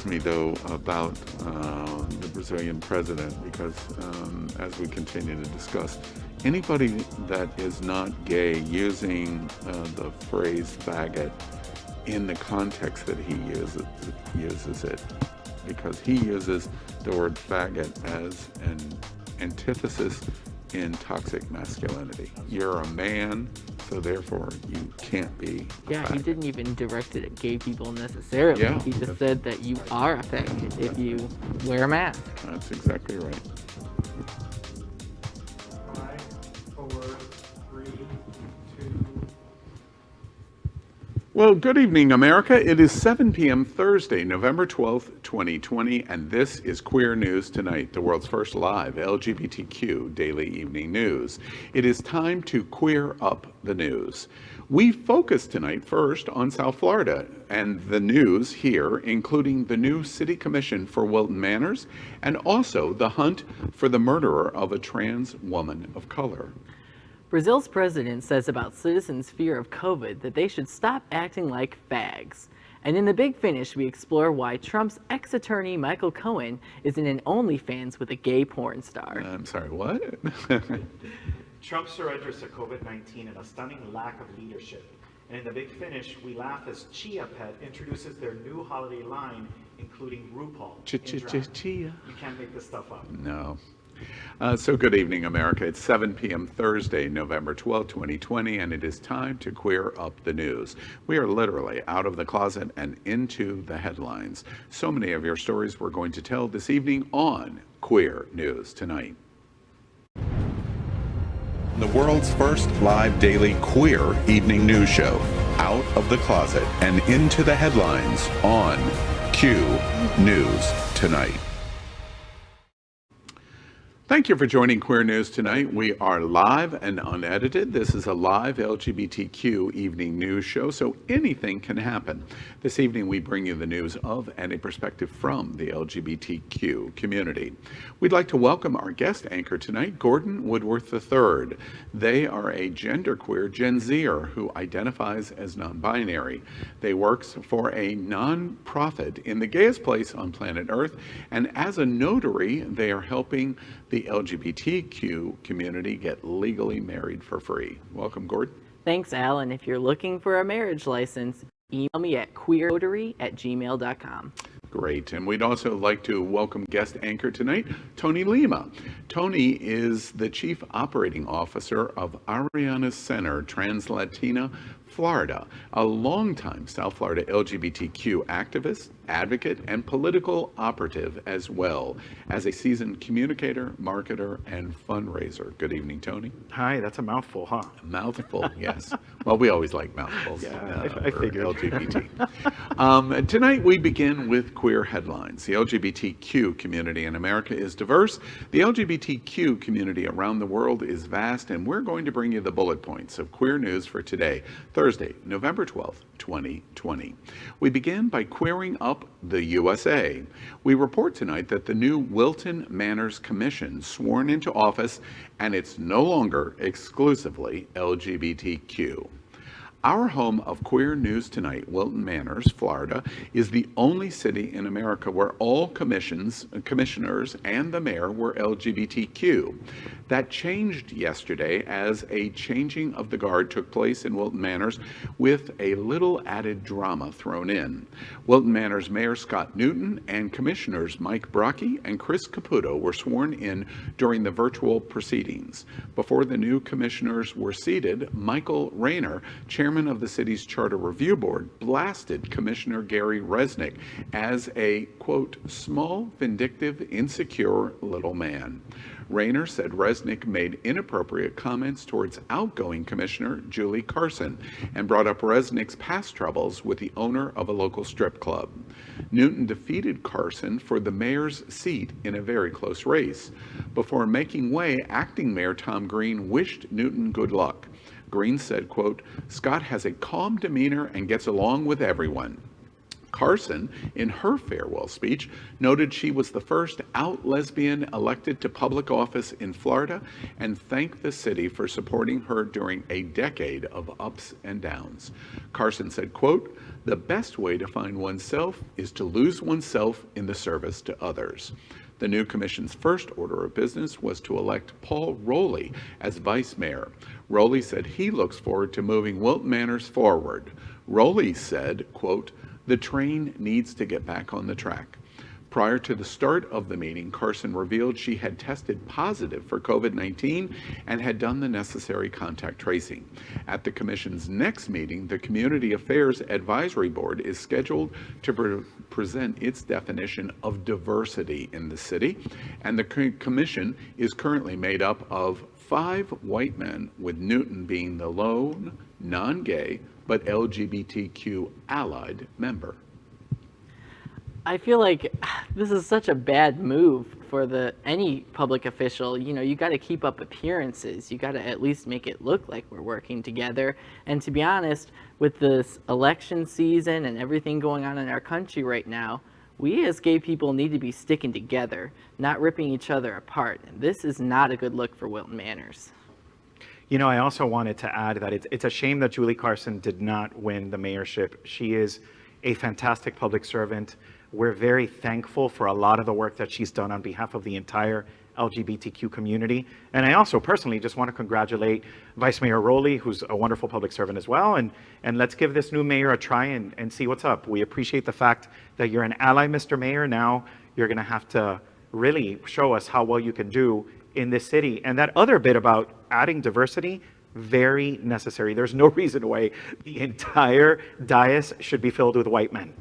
bothers me, though, about the Brazilian president, because as we continue to discuss, anybody that is not gay using the phrase faggot in the context that he uses it, because he uses the word faggot as an antithesis in toxic masculinity. You're a man, so therefore you can't be a Yeah, faggot. he didn't even direct it at gay people necessarily. Yeah. He just said that you are a faggot if you wear a mask. That's exactly right. 5, 4, 3, 2. Well, good evening, America. It is 7 p.m. Thursday, November 12th, 2020, and this is Queer News Tonight, the world's first live LGBTQ daily evening news. It is time to queer up the news. We focus tonight first on South Florida and the news here, including the new city commission for Wilton Manors and also the hunt for the murderer of a trans woman of color. Brazil's president says about citizens' fear of COVID that they should stop acting like fags. And in the Big Finish, we explore why Trump's ex-attorney Michael Cohen is in an OnlyFans with a gay porn star. I'm sorry, what? Trump surrenders to COVID-19 and a stunning lack of leadership. And in the Big Finish, we laugh as Chia Pet introduces their new holiday line, including RuPaul. Chia. You can't make this stuff up. No. So good evening, America. It's 7 p.m. Thursday, November 12, 2020, and it is time to queer up the news. We are literally out of the closet and into the headlines. So many of your stories we're going to tell this evening on Queer News Tonight. The world's first live daily queer evening news show, Out of the Closet and Into the Headlines on Q News Tonight. Thank you for joining Queer News Tonight. We are live and unedited. This is a live LGBTQ evening news show, so anything can happen. This evening we bring you the news of and a perspective from the LGBTQ community. We'd like to welcome our guest anchor tonight, Gordon Woodworth III. They are a genderqueer Gen Zer who identifies as non-binary. They work for a non-profit in the gayest place on planet Earth, and as a notary, they are helping the LGBTQ community get legally married for free. Welcome, Gordon. Thanks, Al. And if you're looking for a marriage license, email me at queernotary@gmail.com. Great. And we'd also like to welcome guest anchor tonight, Tony Lima. Tony is the Chief Operating Officer of Ariana Center, Trans Latina, Florida, a longtime South Florida LGBTQ activist, advocate, and political operative, as well as a seasoned communicator, marketer, and fundraiser. Good evening, Tony. Hi, that's a mouthful, huh? Mouthful, yes. Well, we always like mouthfuls. Yeah, I for figured. LGBT. Tonight we begin with queer headlines. The LGBTQ community in America is diverse. The LGBTQ community around the world is vast, and we're going to bring you the bullet points of queer news for today, Thursday, November 12th, 2020. We begin by queering up the USA. We report tonight that the new Wilton Manors Commission sworn into office, and it's no longer exclusively LGBTQ. Our home of Queer News Tonight, Wilton Manors, Florida, is the only city in America where all commissioners and the mayor were LGBTQ. That changed yesterday as a changing of the guard took place in Wilton Manors with a little added drama thrown in. Wilton Manors Mayor Scott Newton and Commissioners Mike Brockie and Chris Caputo were sworn in during the virtual proceedings. Before the new commissioners were seated, Michael Rayner, chairman of the city's Charter Review Board, blasted Commissioner Gary Resnick as a, quote, small, vindictive, insecure little man. Rayner said Resnick made inappropriate comments towards outgoing Commissioner Julie Carson and brought up Resnick's past troubles with the owner of a local strip club. Newton defeated Carson for the mayor's seat in a very close race. Before making way, acting Mayor Tom Green wished Newton good luck. Green said, quote, Scott has a calm demeanor and gets along with everyone. Carson, in her farewell speech, noted she was the first out lesbian elected to public office in Florida and thanked the city for supporting her during a decade of ups and downs. Carson said, quote, "The best way to find oneself is to lose oneself in the service to others." The new commission's first order of business was to elect Paul Rowley as vice mayor. Rowley said he looks forward to moving Wilton Manors forward. Rowley said, quote, "The train needs to get back on the track." Prior to the start of the meeting, Carson revealed she had tested positive for COVID-19 and had done the necessary contact tracing. At the commission's next meeting, the Community Affairs Advisory Board is scheduled to present its definition of diversity in the city, and the commission is currently made up of 5 white men, with Newton being the lone, non-gay, but LGBTQ allied member. I feel like this is such a bad move for any public official. You know, you got to keep up appearances. You got to at least make it look like we're working together. And to be honest, with this election season and everything going on in our country right now, we as gay people need to be sticking together, not ripping each other apart. And this is not a good look for Wilton Manors. You know, I also wanted to add that it's a shame that Julie Carson did not win the mayorship. She is a fantastic public servant. We're very thankful for a lot of the work that she's done on behalf of the entire LGBTQ community. And I also personally just want to congratulate Vice Mayor Rowley, who's a wonderful public servant as well. And let's give this new mayor a try and see what's up. We appreciate the fact that you're an ally, Mr. Mayor. Now you're going to have to really show us how well you can do in this city. And that other bit about adding diversity, very necessary. There's no reason why the entire dais should be filled with white men.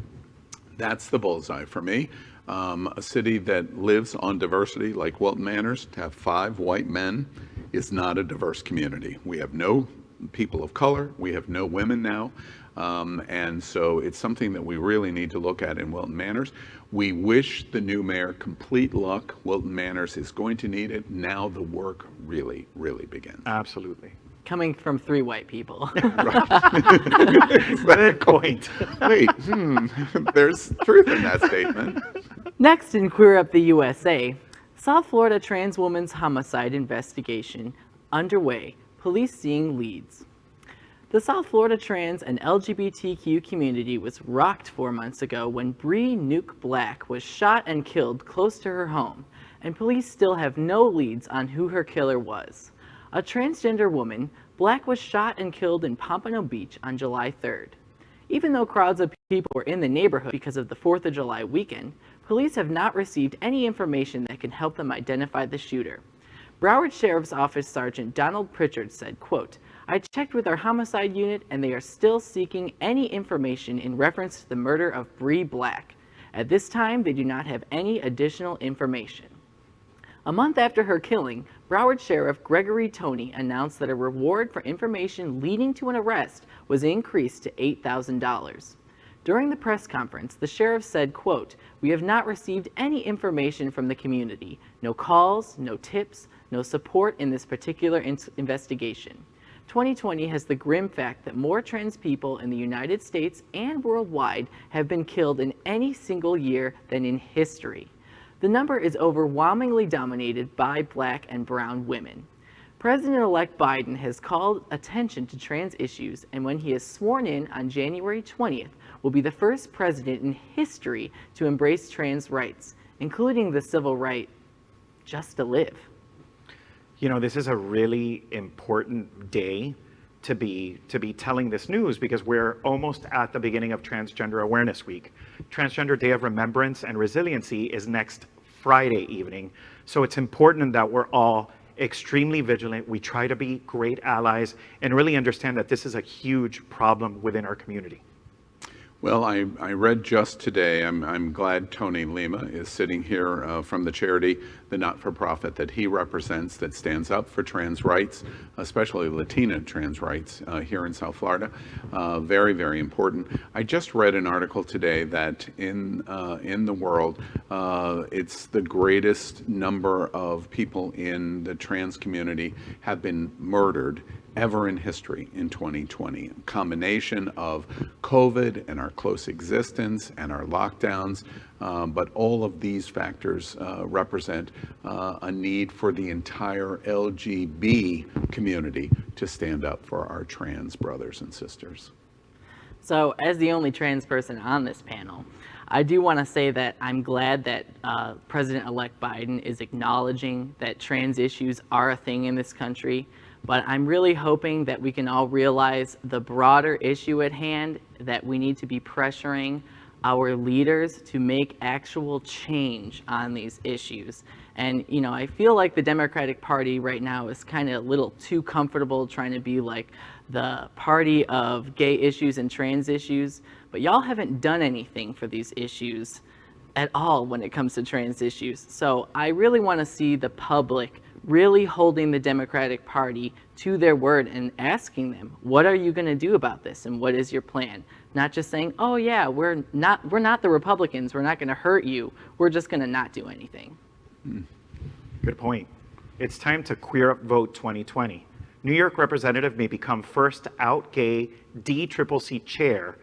That's the bullseye for me. A city that lives on diversity like Wilton Manors, to have 5 white men is not a diverse community. We have no people of color. We have no women now. And so it's something that we really need to look at in Wilton Manors. We wish the new mayor complete luck. Wilton Manors is going to need it. Now the work really, really begins. Absolutely. Coming from 3 white people. Good point. Wait, there's truth in that statement. Next in Queer Up the USA, South Florida trans woman's homicide investigation underway, police seeing leads. The South Florida trans and LGBTQ community was rocked 4 months ago when Bree Nuke Black was shot and killed close to her home, and police still have no leads on who her killer was. A transgender woman, Black was shot and killed in Pompano Beach on July 3rd. Even though crowds of people were in the neighborhood because of the 4th of July weekend, police have not received any information that can help them identify the shooter. Broward Sheriff's Office Sergeant Donald Pritchard said, quote, "I checked with our homicide unit and they are still seeking any information in reference to the murder of Bree Black. At this time, they do not have any additional information." A month after her killing, Broward Sheriff Gregory Toney announced that a reward for information leading to an arrest was increased to $8,000. During the press conference, the sheriff said, quote, "We have not received any information from the community. No calls, no tips, no support in this particular investigation. 2020 has the grim fact that more trans people in the United States and worldwide have been killed in any single year than in history. The number is overwhelmingly dominated by Black and brown women. President-elect Biden has called attention to trans issues, and when he is sworn in on January 20th, will be the first president in history to embrace trans rights, including the civil right just to live." You know, this is a really important day to be telling this news, because we're almost at the beginning of Transgender Awareness Week. Transgender Day of Remembrance and Resiliency is next Friday evening. So it's important that we're all extremely vigilant. We try to be great allies and really understand that this is a huge problem within our community. Well, I read just today, I'm glad Tony Lima is sitting here from the charity, the not-for-profit that he represents, that stands up for trans rights, especially Latina trans rights here in South Florida. Very, very important. I just read an article today that in the world, it's the greatest number of people in the trans community have been murdered ever in history in 2020. A combination of COVID and our close existence and our lockdowns, but all of these factors represent a need for the entire LGB community to stand up for our trans brothers and sisters. So, as the only trans person on this panel, I do want to say that I'm glad that President-elect Biden is acknowledging that trans issues are a thing in this country, but I'm really hoping that we can all realize the broader issue at hand, that we need to be pressuring our leaders to make actual change on these issues. And, you know, I feel like the Democratic Party right now is kind of a little too comfortable trying to be like the party of gay issues and trans issues, but y'all haven't done anything for these issues at all when it comes to trans issues. So I really want to see the public really holding the Democratic Party to their word and asking them, what are you going to do about this and what is your plan? Not just saying, oh yeah, we're not the Republicans, we're not going to hurt you, we're just going to not do anything. Good point. It's time to Queer Up Vote 2020. New York representative may become first out gay DCCC chair.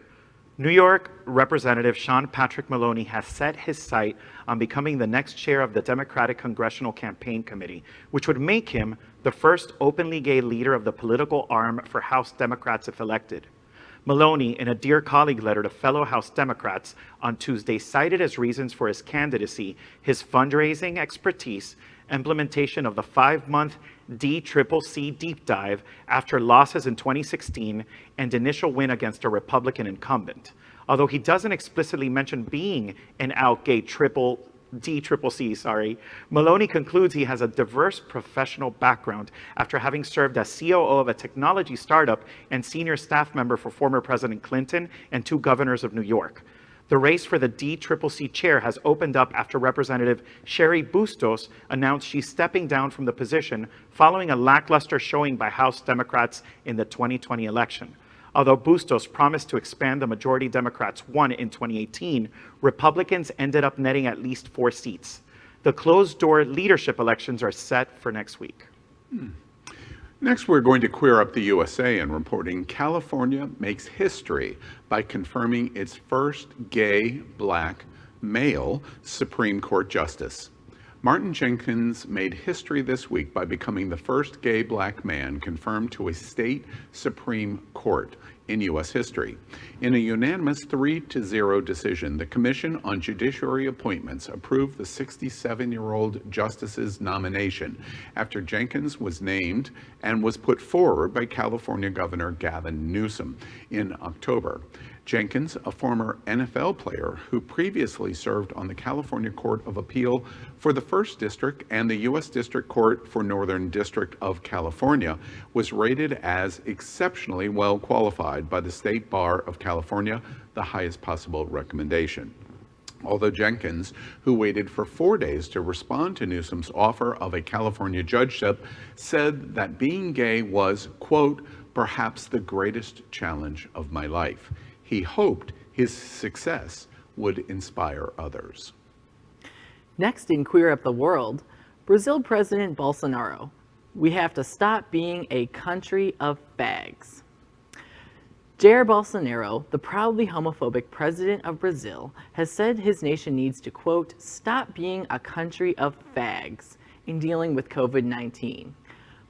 New York Representative Sean Patrick Maloney has set his sight on becoming the next chair of the Democratic Congressional Campaign Committee, which would make him the first openly gay leader of the political arm for House Democrats if elected. Maloney, in a Dear Colleague letter to fellow House Democrats on Tuesday, cited as reasons for his candidacy his fundraising expertise, implementation of the 5-month DCCC deep dive after losses in 2016, and initial win against a Republican incumbent. Although he doesn't explicitly mention being an out gay DCCC, Maloney concludes he has a diverse professional background after having served as COO of a technology startup and senior staff member for former President Clinton and 2 governors of New York. The race for the DCCC chair has opened up after Representative Cheri Bustos announced she's stepping down from the position following a lackluster showing by House Democrats in the 2020 election. Although Bustos promised to expand the majority Democrats won in 2018, Republicans ended up netting at least 4 seats. The closed-door leadership elections are set for next week. Next, we're going to queer up the USA and reporting California makes history by confirming its first gay black male Supreme Court justice. Martin Jenkins made history this week by becoming the first gay black man confirmed to a state Supreme Court in U.S. history. In a unanimous 3-0 decision, the Commission on Judiciary Appointments approved the 67-year-old justice's nomination after Jenkins was named and was put forward by California Governor Gavin Newsom in October. Jenkins, a former NFL player who previously served on the California Court of Appeal for the First District and the U.S. District Court for Northern District of California, was rated as exceptionally well qualified by the State Bar of California, the highest possible recommendation. Although Jenkins, who waited for 4 days to respond to Newsom's offer of a California judgeship, said that being gay was, quote, perhaps the greatest challenge of my life. He hoped his success would inspire others. Next in Queer Up the World, Brazil President Bolsonaro. We have to stop being a country of fags. Jair Bolsonaro, the proudly homophobic president of Brazil, has said his nation needs to, quote, stop being a country of fags in dealing with COVID-19.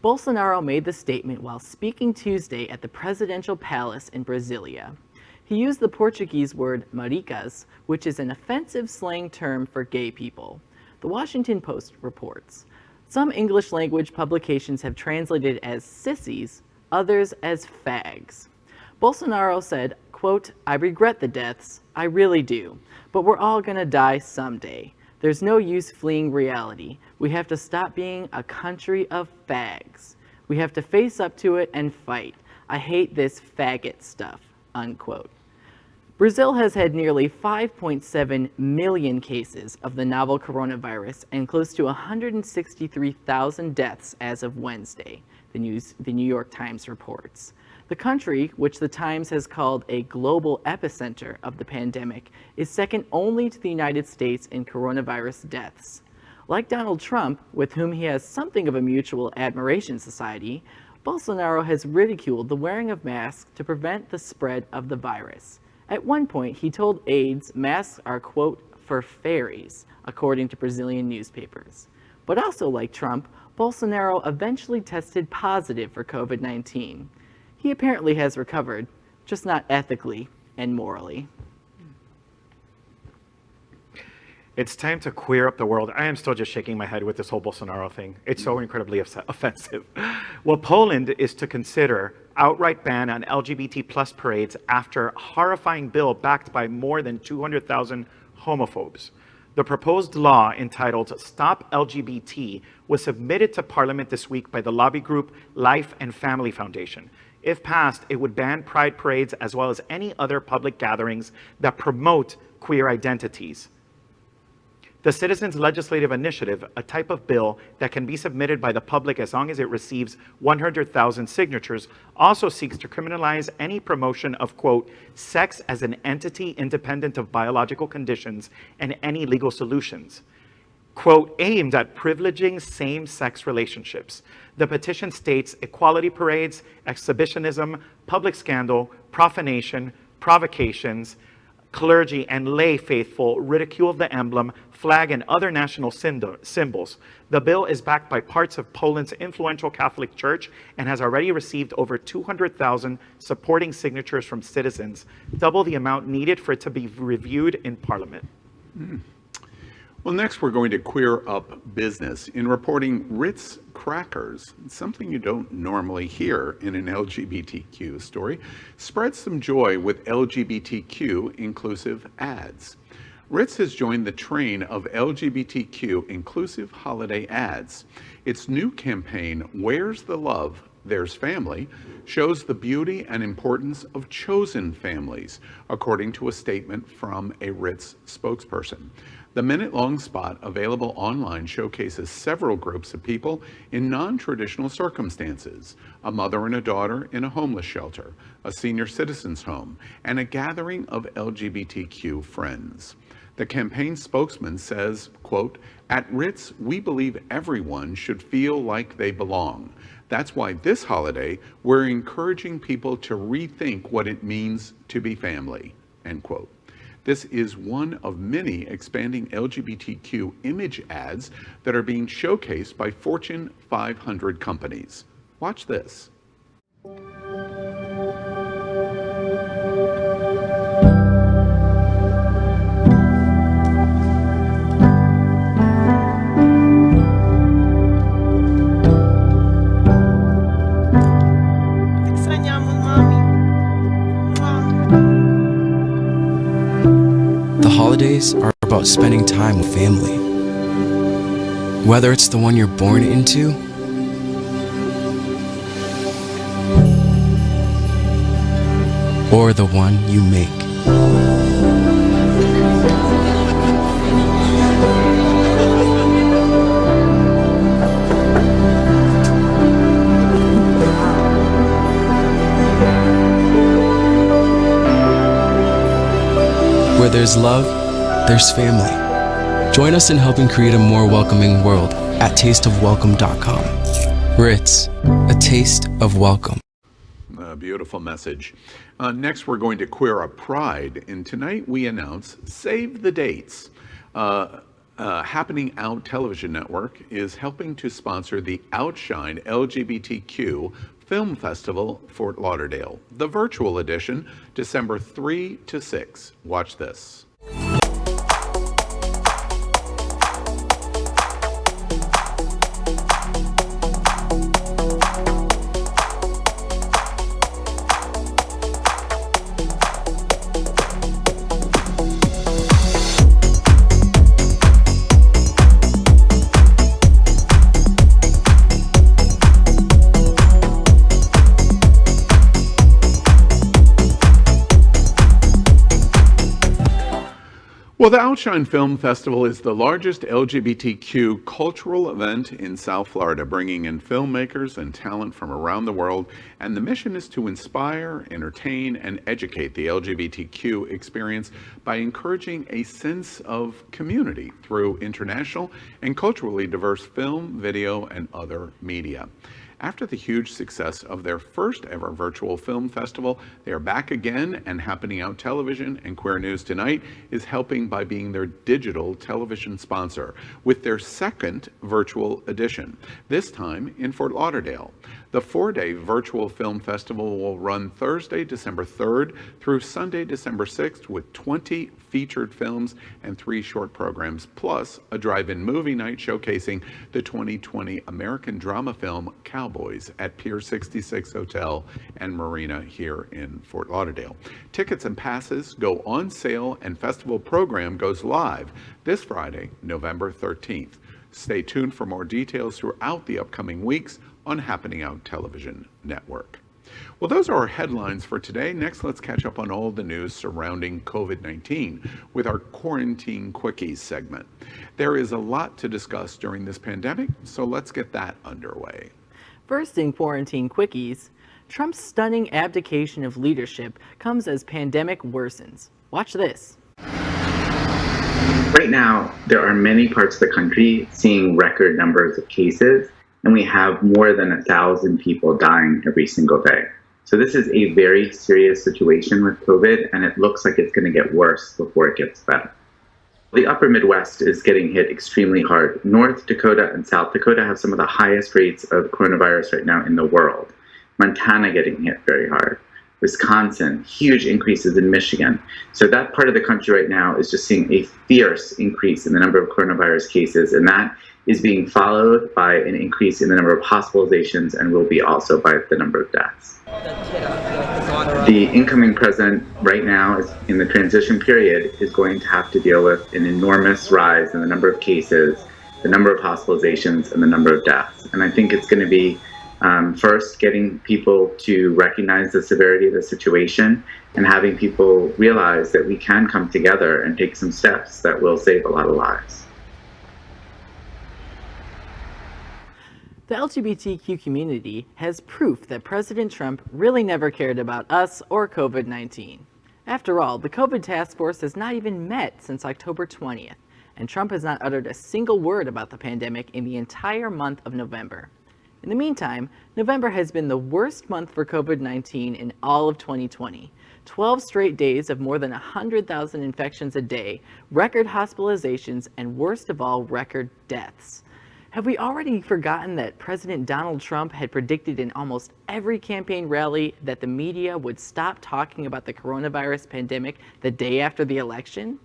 Bolsonaro made the statement while speaking Tuesday at the presidential palace in Brasilia. He used the Portuguese word maricas, which is an offensive slang term for gay people. The Washington Post reports. Some English language publications have translated as sissies, others as fags. Bolsonaro said, quote, I regret the deaths, I really do, but we're all gonna die someday. There's no use fleeing reality. We have to stop being a country of fags. We have to face up to it and fight. I hate this faggot stuff, unquote. Brazil has had nearly 5.7 million cases of the novel coronavirus and close to 163,000 deaths as of Wednesday, the New York Times reports. The country, which the Times has called a global epicenter of the pandemic, is second only to the United States in coronavirus deaths. Like Donald Trump, with whom he has something of a mutual admiration society, Bolsonaro has ridiculed the wearing of masks to prevent the spread of the virus. At one point, he told aides masks are, quote, for fairies, according to Brazilian newspapers. But also like Trump, Bolsonaro eventually tested positive for COVID-19. He apparently has recovered, just not ethically and morally. It's time to queer up the world. I am still just shaking my head with this whole Bolsonaro thing. It's so incredibly offensive. Well, Poland is to consider outright ban on LGBT plus parades after a horrifying bill backed by more than 200,000 homophobes. The proposed law, entitled Stop LGBT, was submitted to Parliament this week by the lobby group Life and Family Foundation. If passed, it would ban pride parades as well as any other public gatherings that promote queer identities. The Citizens Legislative Initiative, a type of bill that can be submitted by the public as long as it receives 100,000 signatures, also seeks to criminalize any promotion of, quote, sex as an entity independent of biological conditions and any legal solutions, quote, aimed at privileging same-sex relationships. The petition states equality parades, exhibitionism, public scandal, profanation, provocations, clergy and lay faithful ridicule of the emblem, flag, and other national symbols. The bill is backed by parts of Poland's influential Catholic Church and has already received over 200,000 supporting signatures from citizens, double the amount needed for it to be reviewed in Parliament. Well, next we're going to queer up business in reporting Ritz crackers, something you don't normally hear in an LGBTQ story, spread some joy with LGBTQ-inclusive ads. Ritz has joined the train of LGBTQ-inclusive holiday ads. Its new campaign, Where's the Love, There's Family, shows the beauty and importance of chosen families, according to a statement from a Ritz spokesperson. The minute-long spot, available online, showcases several groups of people in non-traditional circumstances: a mother and a daughter in a homeless shelter, a senior citizen's home, and a gathering of LGBTQ friends. The campaign spokesman says, quote, "At Ritz, we believe everyone should feel like they belong. That's why this holiday, we're encouraging people to rethink what it means to be family," end quote. This is one of many expanding LGBTQ image ads that are being showcased by Fortune 500 companies. Watch this. Holidays are about spending time with family. Whether it's the one you're born into or the one you make. Where there's love, there's family. Join us in helping create a more welcoming world at tasteofwelcome.com. Ritz, a taste of welcome. A beautiful message. Next, we're going to queer up Pride, and tonight we announce Save the Dates. Happening Out television network is helping to sponsor the OUTshine LGBTQ Film Festival, Fort Lauderdale. The virtual edition, December 3 to 6. Watch this. Well, the OUTshine Film Festival is the largest LGBTQ cultural event in South Florida, bringing in filmmakers and talent from around the world, and the mission is to inspire, entertain, and educate the LGBTQ experience by encouraging a sense of community through international and culturally diverse film, video, and other media. After the huge success of their first ever virtual film festival, they are back again, and Happening Out Television and Queer News Tonight is helping by being their digital television sponsor with their second virtual edition, this time in Fort Lauderdale. The 4-day virtual film festival will run Thursday, December 3rd through Sunday, December 6th, with 20 featured films and 3 short programs, plus a drive-in movie night showcasing the 2020 American drama film Cowboys at Pier 66 Hotel and Marina here in Fort Lauderdale. Tickets and passes go on sale, and festival program goes live this Friday, November 13th. Stay tuned for more details throughout the upcoming weeks on Happening Out Television Network. Well, those are our headlines for today. Next, let's catch up on all the news surrounding COVID-19 with our Quarantine Quickies segment. There is a lot to discuss during this pandemic, so let's get that underway. First in Quarantine Quickies, Trump's stunning abdication of leadership comes as pandemic worsens. Watch this. Right now, there are many parts of the country seeing record numbers of cases, and we have more than 1,000 people dying every single day. So this is a very serious situation with COVID, and it looks like it's going to get worse before it gets better. The upper Midwest is getting hit extremely hard. North Dakota and South Dakota have some of the highest rates of coronavirus right now in the world. Montana getting hit very hard. Wisconsin, huge increases in Michigan. So that part of the country right now is just seeing a fierce increase in the number of coronavirus cases, and that is being followed by an increase in the number of hospitalizations and will be also by the number of deaths. The incoming president right now is in the transition period is going to have to deal with an enormous rise in the number of cases, the number of hospitalizations, and the number of deaths. And I think it's going to be first, getting people to recognize the severity of the situation and having people realize that we can come together and take some steps that will save a lot of lives. The LGBTQ community has proof that President Trump really never cared about us or COVID-19. After all, the COVID task force has not even met since October 20th, and Trump has not uttered a single word about the pandemic in the entire month of November. In the meantime, November has been the worst month for COVID-19 in all of 2020. 12 straight days of more than 100,000 infections a day, record hospitalizations, and worst of all, record deaths. Have we already forgotten that President Donald Trump had predicted in almost every campaign rally that the media would stop talking about the coronavirus pandemic the day after the election?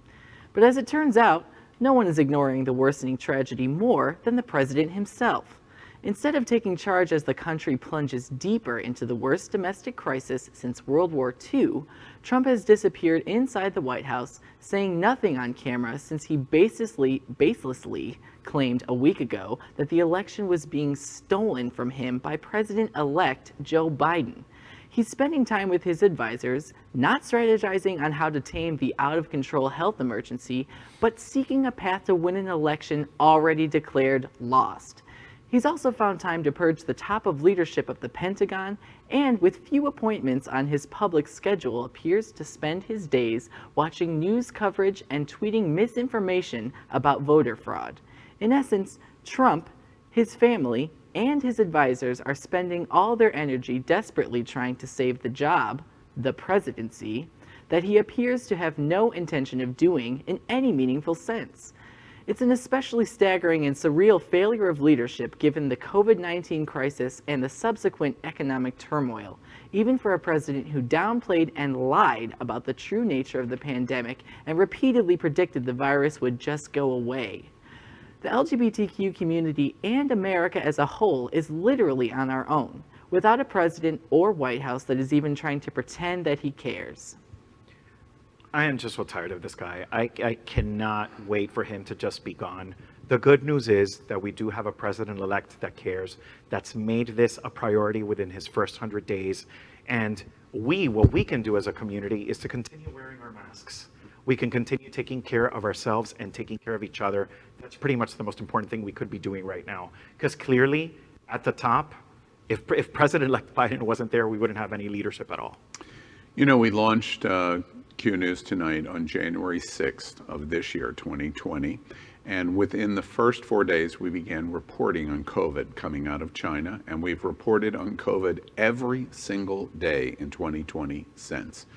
But as it turns out, no one is ignoring the worsening tragedy more than the president himself. Instead of taking charge as the country plunges deeper into the worst domestic crisis since World War II, Trump has disappeared inside the White House, saying nothing on camera since he baselessly claimed a week ago that the election was being stolen from him by President-elect Joe Biden. He's spending time with his advisors, not strategizing on how to tame the out-of-control health emergency, but seeking a path to win an election already declared lost. He's also found time to purge the top of leadership of the Pentagon, and with few appointments on his public schedule, appears to spend his days watching news coverage and tweeting misinformation about voter fraud. In essence, Trump, his family, and his advisors are spending all their energy desperately trying to save the job, the presidency, that he appears to have no intention of doing in any meaningful sense. It's an especially staggering and surreal failure of leadership given the COVID-19 crisis and the subsequent economic turmoil, even for a president who downplayed and lied about the true nature of the pandemic and repeatedly predicted the virus would just go away. The LGBTQ community and America as a whole is literally on our own, without a president or White House that is even trying to pretend that he cares. I am just so tired of this guy. I cannot wait for him to just be gone. The good news is that we do have a president-elect that cares, that's made this a priority within his first 100 days. And what we can do as a community is to continue wearing our masks. We can continue taking care of ourselves and taking care of each other. That's pretty much the most important thing we could be doing right now. Because clearly, at the top, if President-elect Biden wasn't there, we wouldn't have any leadership at all. You know, we launched Q News Tonight on January 6th of this year, 2020. And within the first 4 days, we began reporting on COVID coming out of China, and we've reported on COVID every single day in 2020 since.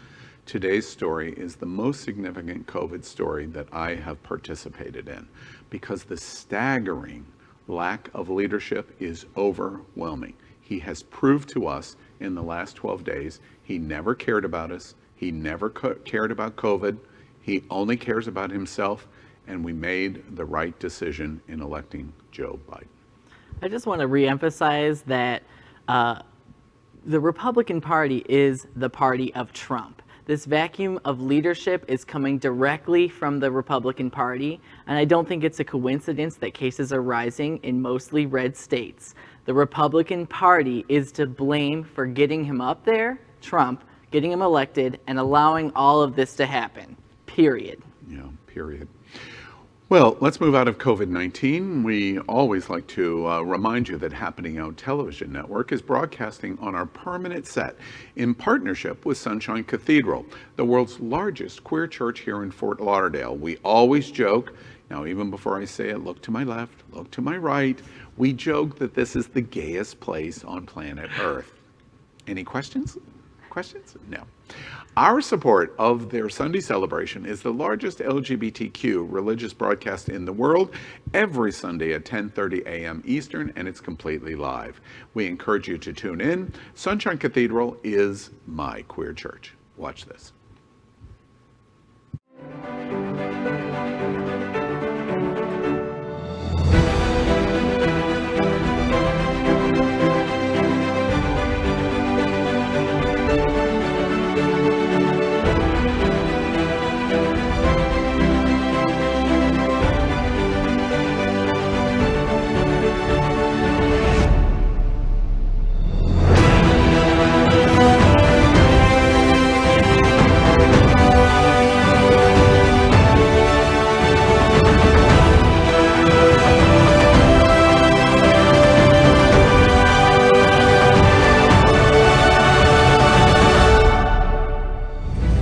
Today's story is the most significant COVID story that I have participated in, because the staggering lack of leadership is overwhelming. He has proved to us in the last 12 days he never cared about us, he never cared about COVID, he only cares about himself, and we made the right decision in electing Joe Biden. I just want to reemphasize that the Republican Party is the party of Trump. This vacuum of leadership is coming directly from the Republican Party, and I don't think it's a coincidence that cases are rising in mostly red states. The Republican Party is to blame for getting him up there, Trump, getting him elected, and allowing all of this to happen, period. Yeah, period. Well, let's move out of COVID-19. We always like to remind you that Happening Out Television Network is broadcasting on our permanent set in partnership with Sunshine Cathedral, the world's largest queer church here in Fort Lauderdale. We always joke, now even before I say it, look to my left, look to my right, we joke that this is the gayest place on planet Earth. Any questions? Questions? No. Our support of their Sunday celebration is the largest LGBTQ religious broadcast in the world, every Sunday at 10:30 a.m. Eastern, and it's completely live. We encourage you to tune in. Sunshine Cathedral is my queer church. Watch this.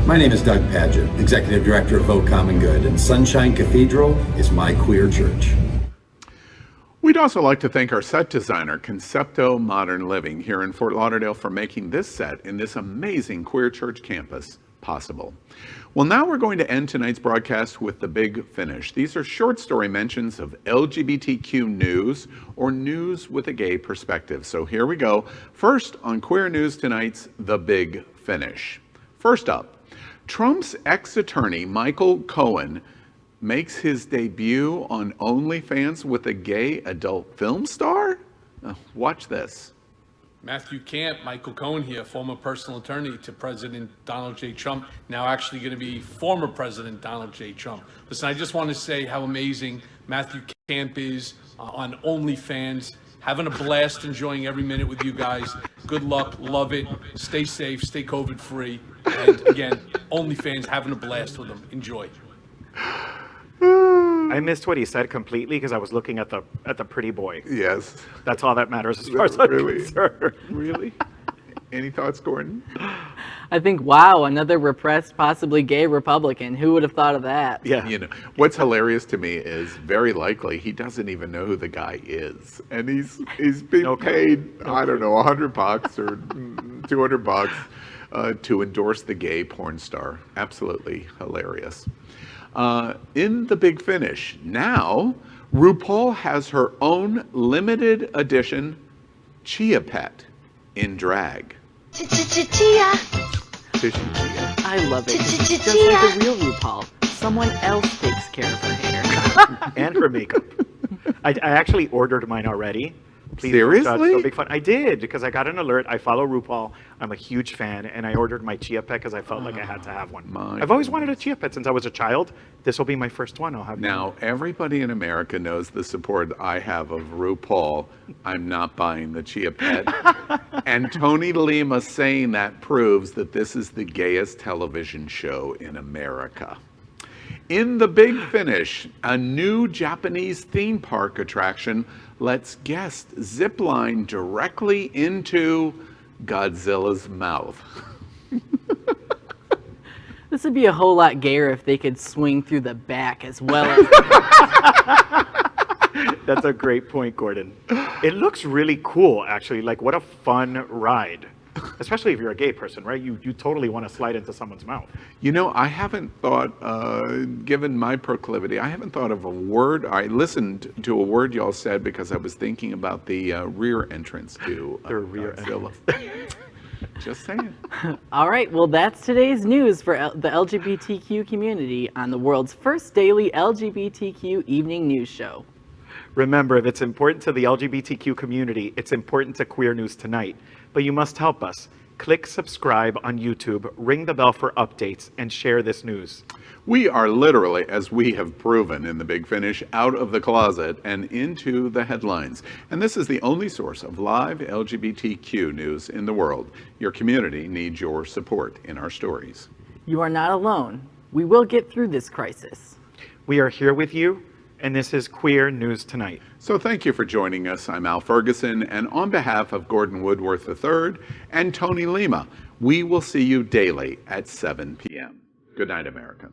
My name is Doug Padgett, Executive Director of Vote Common Good, and Sunshine Cathedral is my queer church. We'd also like to thank our set designer, Concepto Modern Living, here in Fort Lauderdale for making this set in this amazing queer church campus possible. Well, now we're going to end tonight's broadcast with The Big Finish. These are short story mentions of LGBTQ news or news with a gay perspective. So here we go. First on Queer News tonight's The Big Finish. First up, Trump's ex-attorney, Michael Cohen, makes his debut on OnlyFans with a gay adult film star? Watch this. Matthew Camp, Michael Cohen here, former personal attorney to President Donald J. Trump, now actually going to be former President Donald J. Trump. Listen, I just want to say how amazing Matthew Camp is on OnlyFans. Having a blast, enjoying every minute with you guys. Good luck, love it, stay safe, stay COVID free. And again, OnlyFans, having a blast with them. Enjoy. I missed what he said completely because I was looking at the pretty boy. Yes. That's all that matters as far as I'm Really? concerned. Really? Any thoughts, Gordon? I think, wow, another repressed, possibly gay Republican. Who would have thought of that? Yeah. You know, what's hilarious to me is very likely he doesn't even know who the guy is. And he's being paid, I don't know, $100 or $200 to endorse the gay porn star. Absolutely hilarious. In The Big Finish, now RuPaul has her own limited edition Chia pet in drag. Chia. Fishy Chia. I love it. It's just like the real RuPaul. Someone else takes care of her hair. And her makeup. I actually ordered mine already. Please Seriously? don't judge. So big fun. I did, because I got an alert. I follow RuPaul. I'm a huge fan, and I ordered my Chia pet because I felt like I had to have one. I've always wanted a Chia pet since I was a child. This will be my first one. I'll have Now, everybody in America knows the support I have of RuPaul. I'm not buying the Chia pet. And Tony Lima saying that proves that this is the gayest television show in America. In The Big Finish, a new Japanese theme park attraction lets guests zipline directly into Godzilla's mouth. This would be a whole lot gayer if they could swing through the back as well as That's a great point, Gordon. It looks really cool, actually. Like, what a fun ride. Especially if you're a gay person, right? You totally want to slide into someone's mouth. You know, I haven't thought, given my proclivity, I haven't thought of a word. I listened to a word y'all said because I was thinking about the rear entrance to The rear Godzilla. Just saying. All right, well, that's today's news for the LGBTQ community on the world's first daily LGBTQ evening news show. Remember, if it's important to the LGBTQ community, it's important to Queer News Tonight. But you must help us. Click subscribe on YouTube, ring the bell for updates, and share this news. We are literally, as we have proven in The Big Finish, out of the closet and into the headlines. And this is the only source of live LGBTQ news in the world. Your community needs your support in our stories. You are not alone. We will get through this crisis. We are here with you, and this is Queer News Tonight. So thank you for joining us. I'm Al Ferguson, and on behalf of Gordon Woodworth III and Tony Lima, we will see you daily at 7 p.m. Good night, America.